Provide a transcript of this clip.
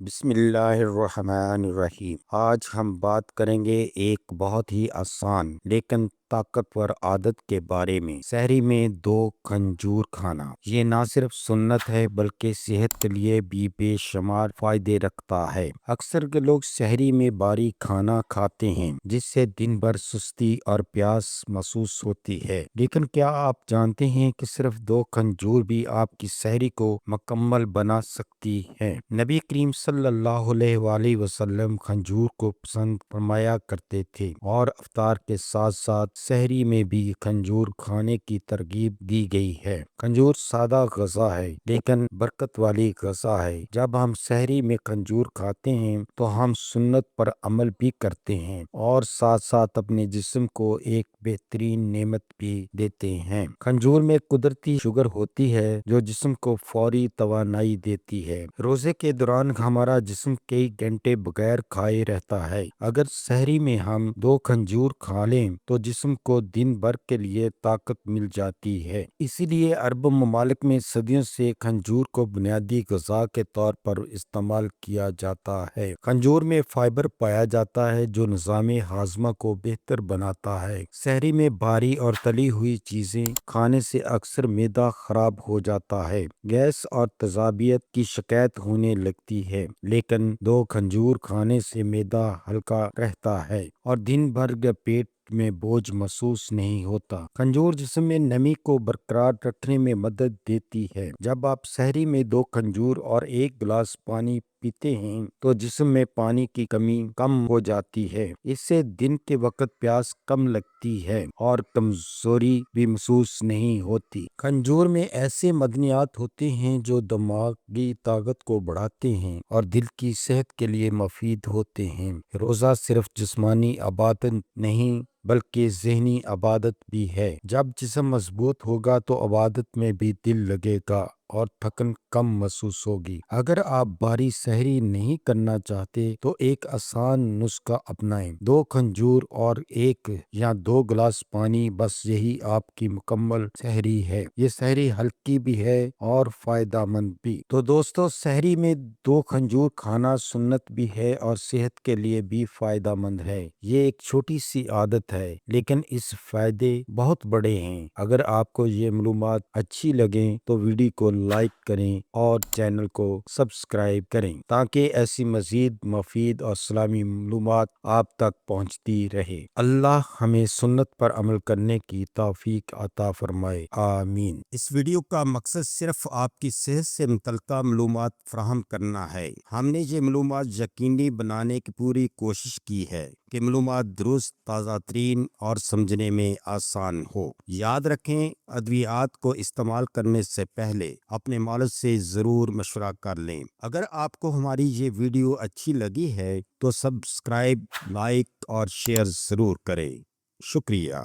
بسم اللہ الرحمن الرحیم۔ آج ہم بات کریں گے ایک بہت ہی آسان لیکن طاقتور عادت کے بارے میں، سحری میں 2 کھجور کھانا۔ یہ نہ صرف سنت ہے بلکہ صحت کے لیے بھی بے شمار فائدے رکھتا ہے۔ اکثر کے لوگ سحری میں بھاری کھانا کھاتے ہیں جس سے دن بھر سستی اور پیاس محسوس ہوتی ہے، لیکن کیا آپ جانتے ہیں کہ صرف 2 کھجور بھی آپ کی سحری کو مکمل بنا سکتی ہے؟ نبی کریم صلی اللہ علیہ وآلہ وسلم کھجور کو پسند فرمایا کرتے تھے اور افطار کے ساتھ ساتھ سحری میں بھی کھجور کھانے کی ترغیب دی گئی ہے۔ کھجور سادہ غذا ہے لیکن برکت والی غذا ہے۔ جب ہم سحری میں کھجور کھاتے ہیں تو ہم سنت پر عمل بھی کرتے ہیں اور ساتھ ساتھ اپنے جسم کو ایک بہترین نعمت بھی دیتے ہیں۔ کھجور میں قدرتی شوگر ہوتی ہے جو جسم کو فوری توانائی دیتی ہے۔ روزے کے دوران ہمارا جسم کئی گھنٹے بغیر کھائے رہتا ہے۔ اگر سحری میں ہم 2 کھجور کھا لیں تو جسم کو دن بھر کے لیے طاقت مل جاتی ہے۔ اسی لیے عرب ممالک میں صدیوں سے کھجور کو بنیادی غذا کے طور پر استعمال کیا جاتا ہے۔ کھجور میں فائبر پایا جاتا ہے جو نظام ہاضمہ کو بہتر بناتا ہے۔ سحری میں بھاری اور تلی ہوئی چیزیں کھانے سے اکثر معدہ خراب ہو جاتا ہے، گیس اور تیزابیت کی شکایت ہونے لگتی ہے، لیکن 2 کھجور کھانے سے معدہ ہلکا رہتا ہے اور دن بھر پیٹ میں بوجھ محسوس نہیں ہوتا۔ کھجور جسم میں نمی کو برقرار رکھنے میں مدد دیتی ہے۔ جب آپ سحری میں 2 کھجور اور 1 گلاس پانی پیتے ہیں تو جسم میں پانی کی کمی کم ہو جاتی ہے۔ اس سے دن کے وقت پیاس کم لگتی ہے اور کمزوری بھی محسوس نہیں ہوتی۔ کھجور میں ایسے معدنیات ہوتے ہیں جو دماغی طاقت کو بڑھاتے ہیں اور دل کی صحت کے لیے مفید ہوتے ہیں۔ روزہ صرف جسمانی عبادت نہیں بلکہ ذہنی عبادت بھی ہے۔ جب جسم مضبوط ہوگا تو عبادت میں بھی دل لگے گا اور تھکن کم محسوس ہوگی۔ اگر آپ بھاری سحری نہیں کرنا چاہتے تو ایک آسان نسخہ اپنائیں، 2 کھجور اور 1 یا 2 گلاس پانی، بس یہی آپ کی مکمل سحری ہے۔ یہ سحری ہلکی بھی ہے اور فائدہ مند بھی۔ تو دوستو، سحری میں 2 کھجور کھانا سنت بھی ہے اور صحت کے لیے بھی فائدہ مند ہے۔ یہ ایک چھوٹی سی عادت ہے لیکن اس فائدے بہت بڑے ہیں۔ اگر آپ کو یہ معلومات اچھی لگیں تو ویڈیو کو لائک کریں اور چینل کو سبسکرائب کریں تاکہ ایسی مزید مفید اور اسلامی معلومات آپ تک پہنچتی رہے۔ اللہ ہمیں سنت پر عمل کرنے کی توفیق عطا فرمائے، آمین۔ اس ویڈیو کا مقصد صرف آپ کی صحت سے متعلقہ معلومات فراہم کرنا ہے۔ ہم نے یہ معلومات یقینی بنانے کی پوری کوشش کی ہے کہ معلومات درست، تازہ ترین اور سمجھنے میں آسان ہو۔ یاد رکھیں، ادویات کو استعمال کرنے سے پہلے اپنے مالج سے ضرور مشورہ کر لیں۔ اگر آپ کو ہماری یہ ویڈیو اچھی لگی ہے تو سبسکرائب، لائک اور شیئر ضرور کریں۔ شکریہ۔